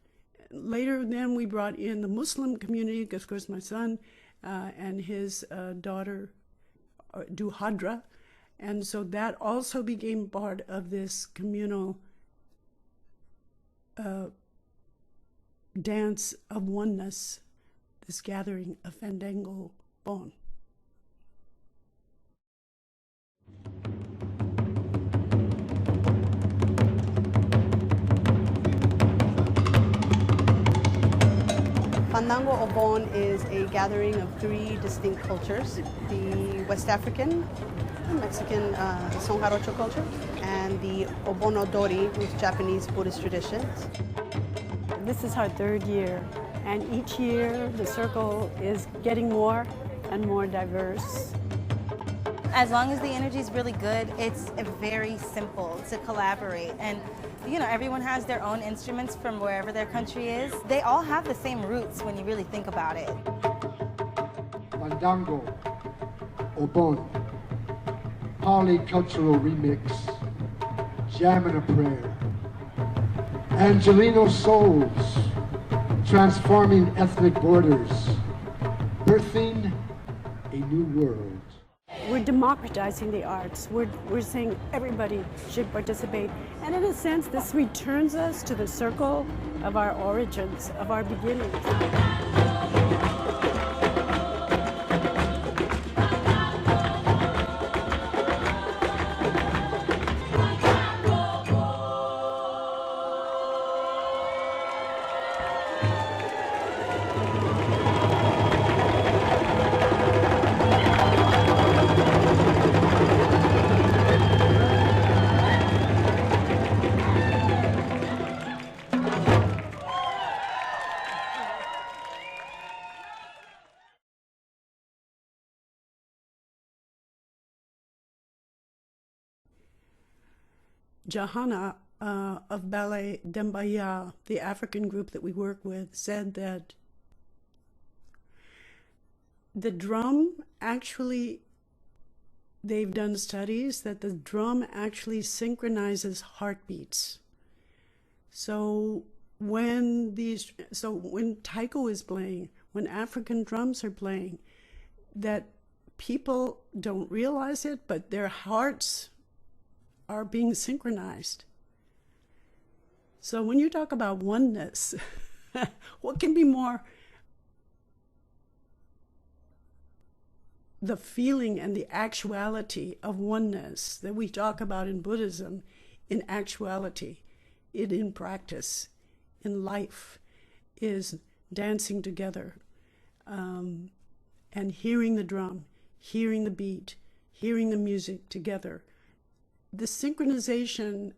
Later then we brought in the Muslim community, because of course my son and his daughter do Hadra. And so that also became part of this communal dance of oneness, this gathering of Fandango Bon. Fandango o Bon is a gathering of three distinct cultures: the West African, the Mexican Son Jarocho culture, and the Obonodori, which is Japanese Buddhist traditions. This is our third year, and each year the circle is getting more and more diverse. As long as the energy is really good, it's very simple to collaborate. And you know, everyone has their own instruments from wherever their country is. They all have the same roots when you really think about it. Fandango, Obon, polycultural remix, jam and a prayer, Angelino souls, transforming ethnic borders, birthing a new world. We're democratizing the arts. We're saying everybody should participate. And in a sense, this returns us to the circle of our origins, of our beginnings. Johanna of Ballet Dembaya, the African group that we work with, said that the drum actually, they've done studies that the drum actually synchronizes heartbeats. So when taiko is playing, when African drums are playing, that people don't realize it, but their hearts are being synchronized. So when you talk about oneness, what can be more the feeling and the actuality of oneness that we talk about in Buddhism, in actuality, in practice, in life, is dancing together and hearing the drum, hearing the beat, hearing the music together. The synchronization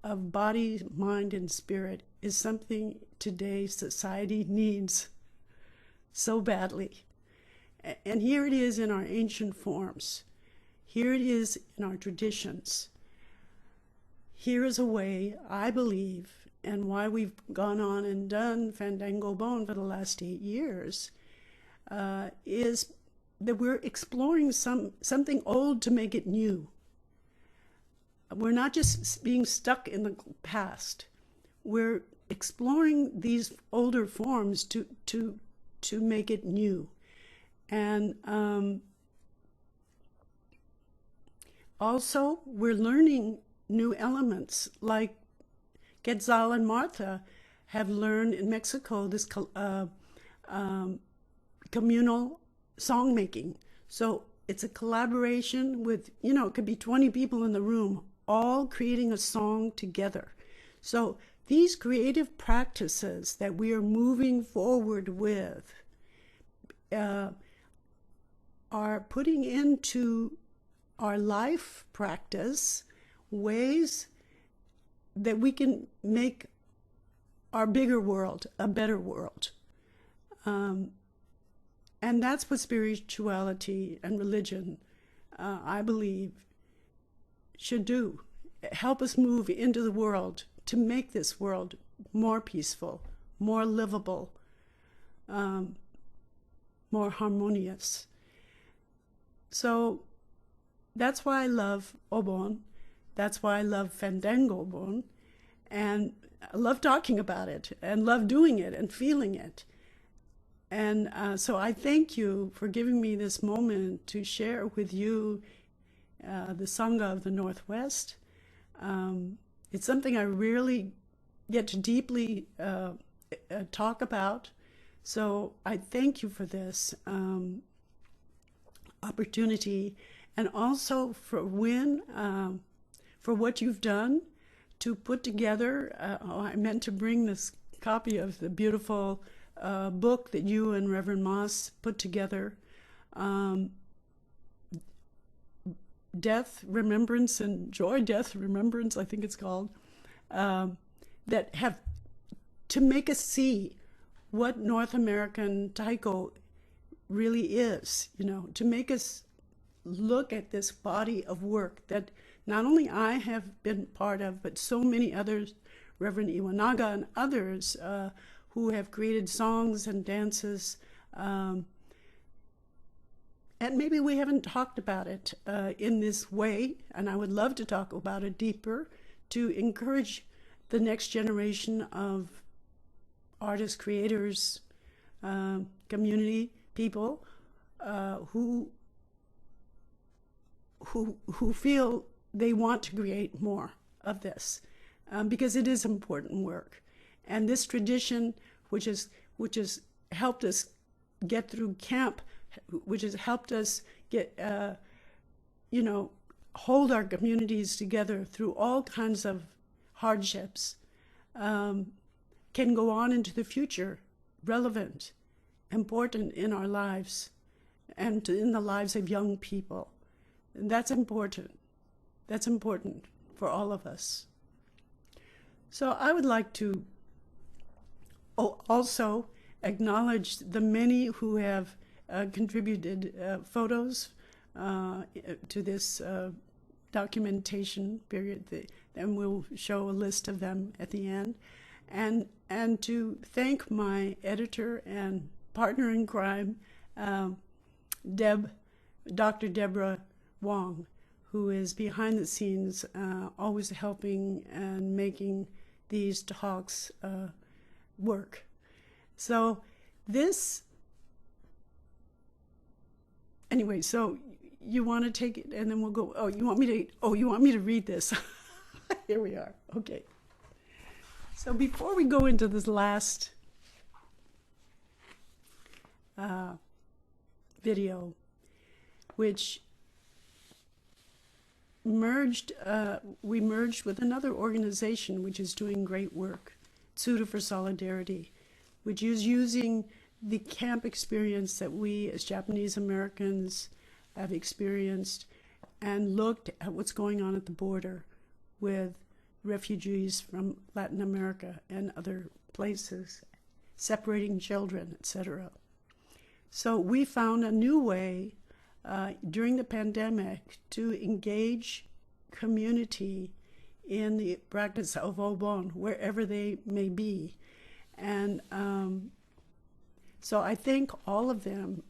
of body, mind, and spirit is something today society needs so badly. And here it is in our ancient forms. Here it is in our traditions. Here is a way, I believe, and why we've gone on and done Fandango Bon for the last 8 years, is that we're exploring something old to make it new. We're not just being stuck in the past. We're exploring these older forms to make it new. And also, we're learning new elements, like Quetzal and Martha have learned in Mexico this communal song making. So it's a collaboration with, it could be 20 people in the room, all creating a song together. So these creative practices that we are moving forward with are putting into our life practice ways that we can make our bigger world a better world. And that's what spirituality and religion, I believe, should do. Help us move into the world to make this world more peaceful, more livable, more harmonious. So that's why I love Obon. That's why I love Fandango Obon. And I love talking about it and love doing it and feeling it. And so I thank you for giving me this moment to share with you the Sangha of the Northwest. It's something I rarely get to deeply talk about. So I thank you for this opportunity, and also for Wynn, for what you've done to put together. I meant to bring this copy of the beautiful book that you and Reverend Moss put together. Death, Remembrance, and Joy, Death, Remembrance, I think it's called, that have to make us see what North American taiko really is, to make us look at this body of work that not only I have been part of, but so many others, Reverend Iwanaga and others who have created songs and dances. And maybe we haven't talked about it in this way, and I would love to talk about it deeper to encourage the next generation of artists, creators, community people who feel they want to create more of this, because it is important work. And this tradition, which has helped us get through camp, which has helped us get, hold our communities together through all kinds of hardships, can go on into the future, relevant, important in our lives, and in the lives of young people. And that's important. That's important for all of us. So I would like to also acknowledge the many who have contributed photos to this documentation period, and we'll show a list of them at the end. And to thank my editor and partner in crime, Dr. Deborah Wong, who is behind the scenes, always helping and making these talks work. So anyway, so you want to take it and then we'll go. You want me to read this? Here we are. Okay. So before we go into this last video, which we merged with another organization which is doing great work, Tsuru for Solidarity, which is using the camp experience that we as Japanese Americans have experienced and looked at what's going on at the border with refugees from Latin America and other places, separating children, etc. So we found a new way during the pandemic to engage community in the practice of Obon, wherever they may be. And so I thank all of them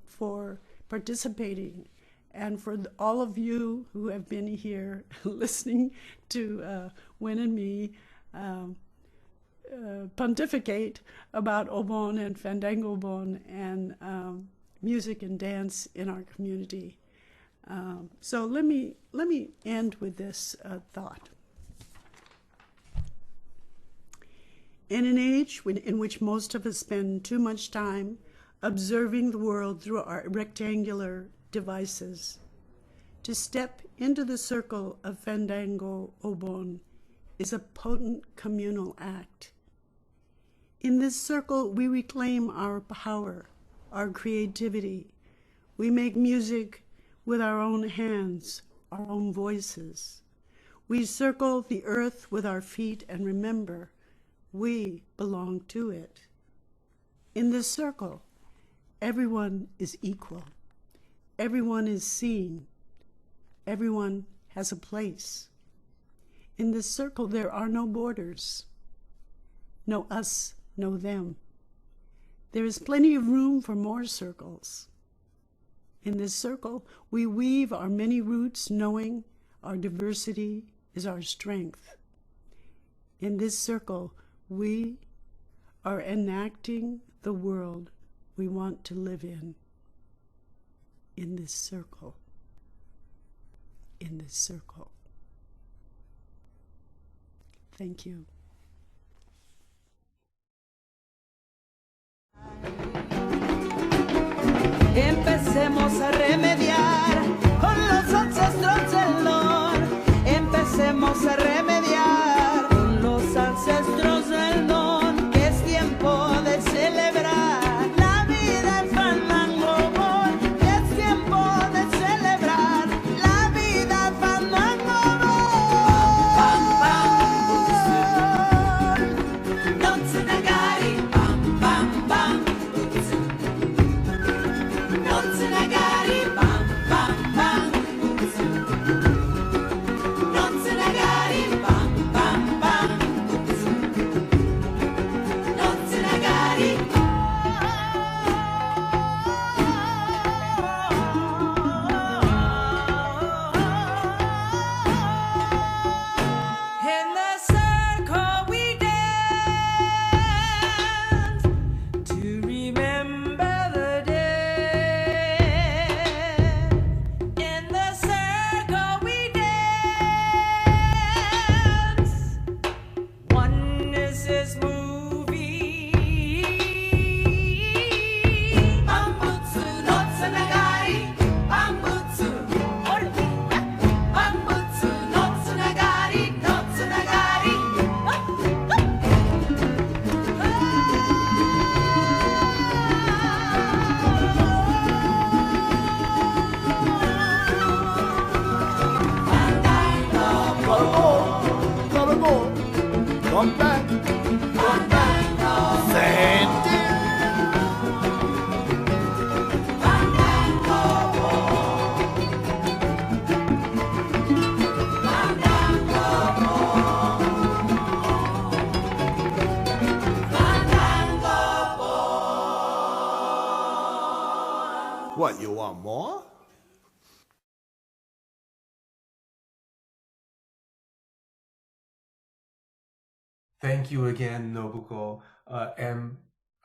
for participating, and for all of you who have been here listening to Wynn and me pontificate about Obon and Fandango Obon and music and dance in our community. So let me end with this thought. In an age in which most of us spend too much time observing the world through our rectangular devices, to step into the circle of Fandango Obon is a potent communal act. In this circle, we reclaim our power, our creativity. We make music with our own hands, our own voices. We circle the earth with our feet and remember we belong to it. In this circle, Everyone is equal. Everyone is seen. Everyone has a place. In this circle, there are no borders. No us, no them. There is plenty of room for more circles. In this circle, we weave our many roots, knowing our diversity is our strength. In this circle, we are enacting the world we want to live in. In this circle. In this circle. Thank you. Empecemos a remediar con los ancestros del don. Empecemos a remediar con los ancestros del don. Que es tiempo de celebrar la vida en fandango. Que es tiempo de celebrar la vida en fandango. Pam, pam, pam. No tsunagari. Pam, pam, pam. No tsunagari. Pam, pam, pam. No tsunagari. Pam, pam, pam. No tsunagari. In the circle we dance to remember the dead. In the circle we dance. Oneness is moving. Bambutsu no tsunagari. Bambutsu. Bambutsu no tsunagari. No tsunagari. Gotta go. Come back. Come back. Send it. What, you want more? Thank you again, Nobuko. And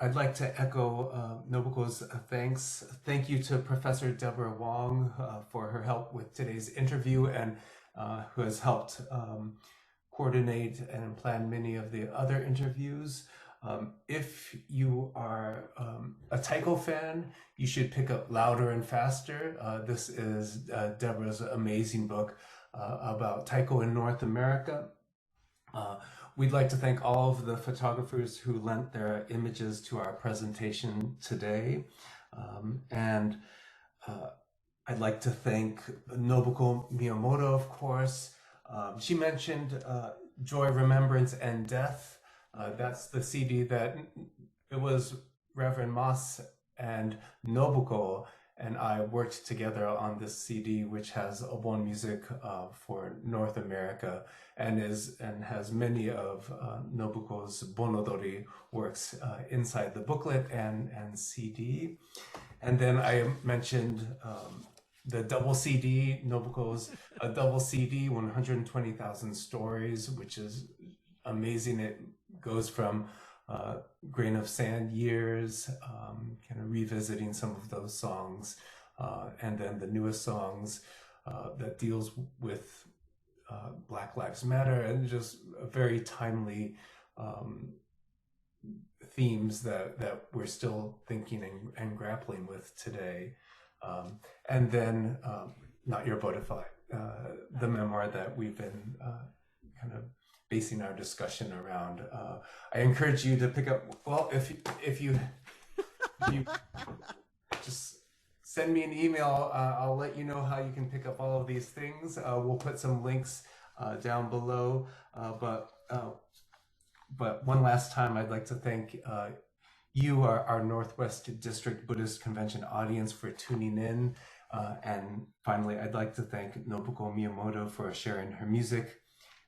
I'd like to echo Nobuko's thanks. Thank you to Professor Deborah Wong for her help with today's interview and who has helped coordinate and plan many of the other interviews. If you are a Taiko fan, you should pick up Louder and Faster. This is Deborah's amazing book about Taiko in North America. We'd like to thank all of the photographers who lent their images to our presentation today. And I'd like to thank Nobuko Miyamoto, of course. She mentioned Joy, Remembrance, and Death. That's the CD that it was Reverend Moss and Nobuko and I worked together on this CD, which has Obon music for North America and has many of Nobuko's Bonodori works inside the booklet and CD. And then I mentioned the double CD, Nobuko's double CD, 120,000 Stories, which is amazing. It goes from Grain of Sand years, kind of revisiting some of those songs, and then the newest songs that deals with Black Lives Matter and just very timely themes that we're still thinking and grappling with today. And then Not Your Butterfly, the memoir that we've been kind of basing our discussion around. I encourage you to pick up, well, if you just send me an email, I'll let you know how you can pick up all of these things. We'll put some links down below, but one last time I'd like to thank you, our Northwest District Buddhist Convention audience, for tuning in. And finally, I'd like to thank Nobuko Miyamoto for sharing her music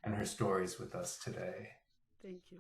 and her stories with us today. Thank you.